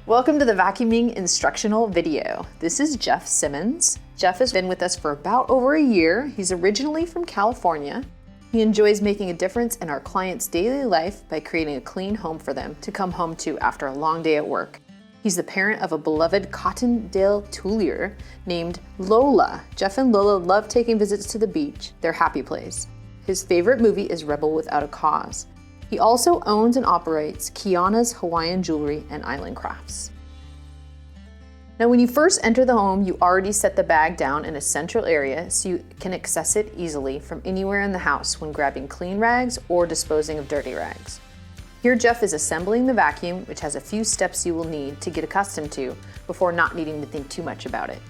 Welcome to the vacuuming instructional video. This is Jeff Simmons. Jeff has been with us for about over a year. He's originally from California. He enjoys making a difference in our clients' daily life by creating a clean home for them to come home to after a long day at work. He's the parent of a beloved Cottondale Tulier named Lola. Jeff and Lola love taking visits to the beach, their happy place. His favorite movie is Rebel Without a Cause. He also owns and operates Kiana's Hawaiian Jewelry and Island Crafts. Now, when you first enter the home, you already set the bag down in a central area so you can access it easily from anywhere in the house when grabbing clean rags or disposing of dirty rags. Here, Jeff is assembling the vacuum, which has a few steps you will need to get accustomed to before not needing to think too much about it.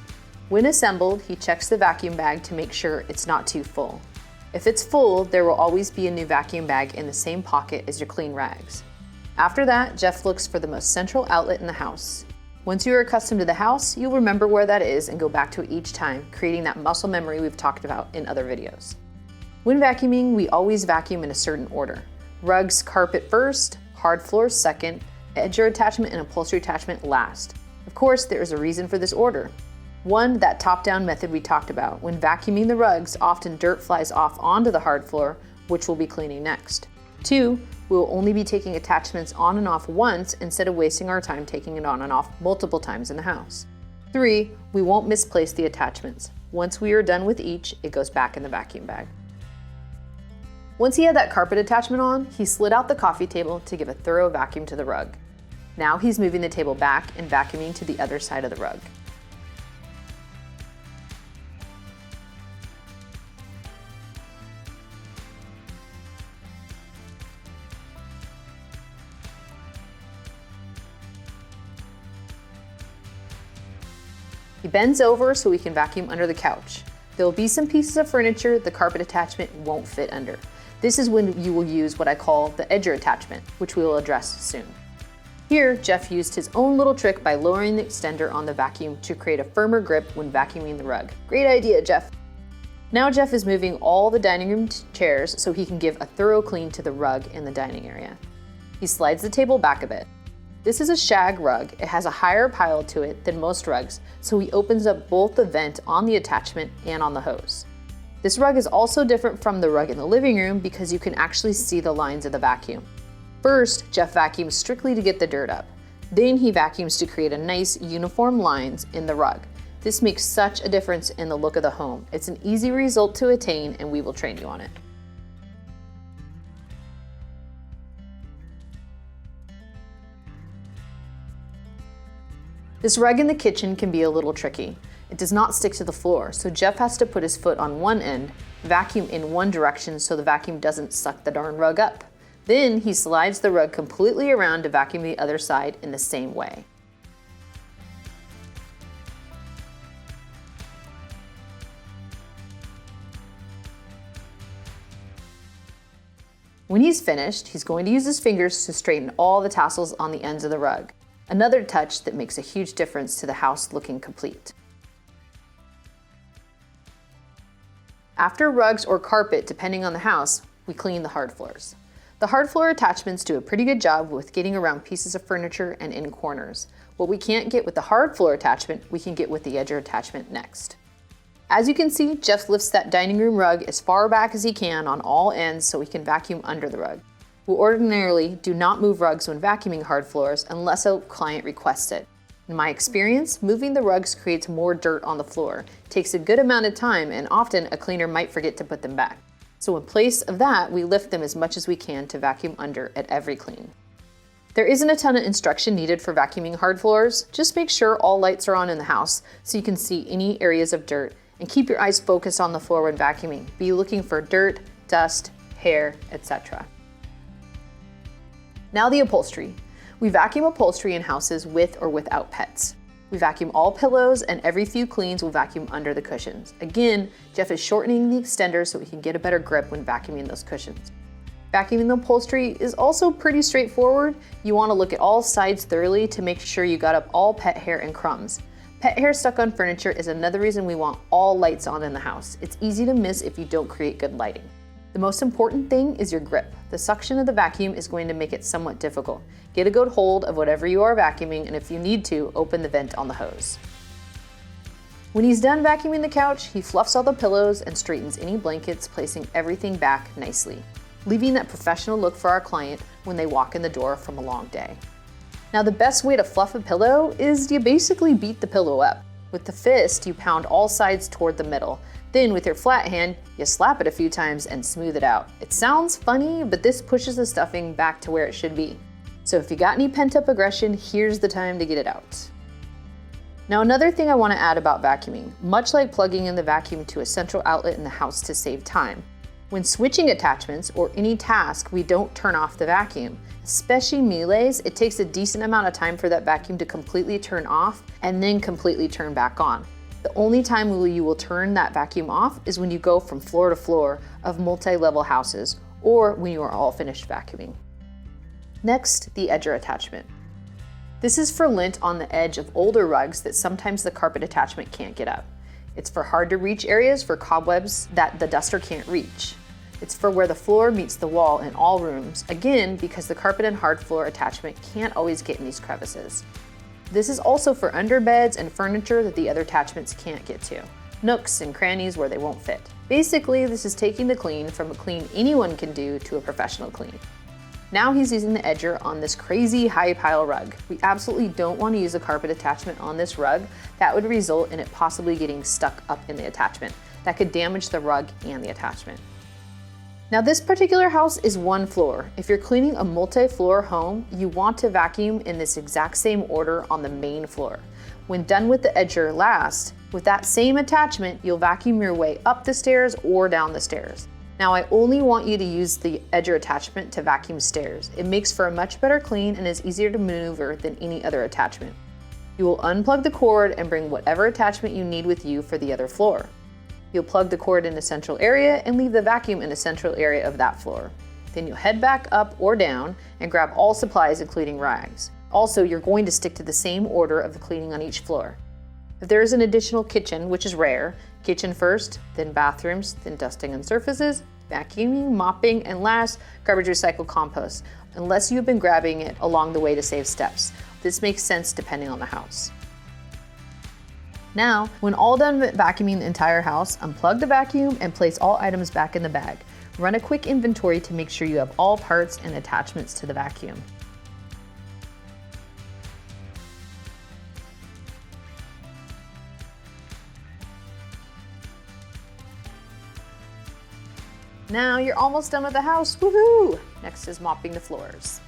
When assembled, he checks the vacuum bag to make sure it's not too full. If it's full, there will always be a new vacuum bag in the same pocket as your clean rags. After that, Jeff looks for the most central outlet in the house. Once you are accustomed to the house, you'll remember where that is and go back to it each time, creating that muscle memory we've talked about in other videos. When vacuuming, we always vacuum in a certain order. Rugs, carpet first, hard floors second, edger attachment and upholstery attachment last. Of course, there is a reason for this order. One, that top-down method we talked about. When vacuuming the rugs, often dirt flies off onto the hard floor, which we'll be cleaning next. Two, we will only be taking attachments on and off once instead of wasting our time taking it on and off multiple times in the house. Three, we won't misplace the attachments. Once we are done with each, it goes back in the vacuum bag. Once he had that carpet attachment on, he slid out the coffee table to give a thorough vacuum to the rug. Now he's moving the table back and vacuuming to the other side of the rug. He bends over so we can vacuum under the couch. There will be some pieces of furniture the carpet attachment won't fit under. This is when you will use what I call the edger attachment, which we will address soon. Here, Jeff used his own little trick by lowering the extender on the vacuum to create a firmer grip when vacuuming the rug. Great idea, Jeff. Now Jeff is moving all the dining room chairs so he can give a thorough clean to the rug in the dining area. He slides the table back a bit. This is a shag rug. It has a higher pile to it than most rugs, so he opens up both the vent on the attachment and on the hose. This rug is also different from the rug in the living room because you can actually see the lines of the vacuum. First, Jeff vacuums strictly to get the dirt up. Then he vacuums to create a nice uniform lines in the rug. This makes such a difference in the look of the home. It's an easy result to attain, and we will train you on it. This rug in the kitchen can be a little tricky. It does not stick to the floor, so Jeff has to put his foot on one end, vacuum in one direction so the vacuum doesn't suck the darn rug up. Then he slides the rug completely around to vacuum the other side in the same way. When he's finished, he's going to use his fingers to straighten all the tassels on the ends of the rug. Another touch that makes a huge difference to the house looking complete. After rugs or carpet, depending on the house, we clean the hard floors. The hard floor attachments do a pretty good job with getting around pieces of furniture and in corners. What we can't get with the hard floor attachment, we can get with the edger attachment next. As you can see, Jeff lifts that dining room rug as far back as he can on all ends so he can vacuum under the rug. We ordinarily do not move rugs when vacuuming hard floors unless a client requests it. In my experience, moving the rugs creates more dirt on the floor, takes a good amount of time, and often a cleaner might forget to put them back. So in place of that, we lift them as much as we can to vacuum under at every clean. There isn't a ton of instruction needed for vacuuming hard floors. Just make sure all lights are on in the house so you can see any areas of dirt, and keep your eyes focused on the floor when vacuuming. Be looking for dirt, dust, hair, etc. Now the upholstery. We vacuum upholstery in houses with or without pets. We vacuum all pillows, and every few cleans we'll vacuum under the cushions. Again, Jeff is shortening the extender so we can get a better grip when vacuuming those cushions. Vacuuming the upholstery is also pretty straightforward. You want to look at all sides thoroughly to make sure you got up all pet hair and crumbs. Pet hair stuck on furniture is another reason we want all lights on in the house. It's easy to miss if you don't create good lighting. The most important thing is your grip. The suction of the vacuum is going to make it somewhat difficult. Get a good hold of whatever you are vacuuming, and if you need to, open the vent on the hose. When he's done vacuuming the couch, he fluffs all the pillows and straightens any blankets, placing everything back nicely, leaving that professional look for our client when they walk in the door from a long day. Now, the best way to fluff a pillow is you basically beat the pillow up. With the fist, you pound all sides toward the middle. Then with your flat hand, you slap it a few times and smooth it out. It sounds funny, but this pushes the stuffing back to where it should be. So if you got any pent-up aggression, here's the time to get it out. Now, another thing I want to add about vacuuming, much like plugging in the vacuum to a central outlet in the house to save time, when switching attachments or any task, we don't turn off the vacuum. Especially melees, it takes a decent amount of time for that vacuum to completely turn off and then completely turn back on. The only time you will turn that vacuum off is when you go from floor to floor of multi-level houses or when you are all finished vacuuming. Next, the edger attachment. This is for lint on the edge of older rugs that sometimes the carpet attachment can't get up. It's for hard to reach areas for cobwebs that the duster can't reach. It's for where the floor meets the wall in all rooms, again, because the carpet and hard floor attachment can't always get in these crevices. This is also for underbeds and furniture that the other attachments can't get to, nooks and crannies where they won't fit. Basically, this is taking the clean from a clean anyone can do to a professional clean. Now he's using the edger on this crazy high pile rug. We absolutely don't want to use a carpet attachment on this rug. That would result in it possibly getting stuck up in the attachment. That could damage the rug and the attachment. Now, this particular house is one floor. If you're cleaning a multi-floor home, you want to vacuum in this exact same order on the main floor. When done with the edger last, with that same attachment, you'll vacuum your way up the stairs or down the stairs. Now, I only want you to use the edger attachment to vacuum stairs. It makes for a much better clean and is easier to maneuver than any other attachment. You will unplug the cord and bring whatever attachment you need with you for the other floor. You'll plug the cord in a central area and leave the vacuum in a central area of that floor. Then you'll head back up or down and grab all supplies, including rags. Also, you're going to stick to the same order of the cleaning on each floor. If there is an additional kitchen, which is rare, kitchen first, then bathrooms, then dusting and surfaces, vacuuming, mopping, and last, garbage, recycle, compost, unless you've been grabbing it along the way to save steps. This makes sense depending on the house. Now, when all done vacuuming the entire house, unplug the vacuum and place all items back in the bag. Run a quick inventory to make sure you have all parts and attachments to the vacuum. Now you're almost done with the house, woohoo! Next is mopping the floors.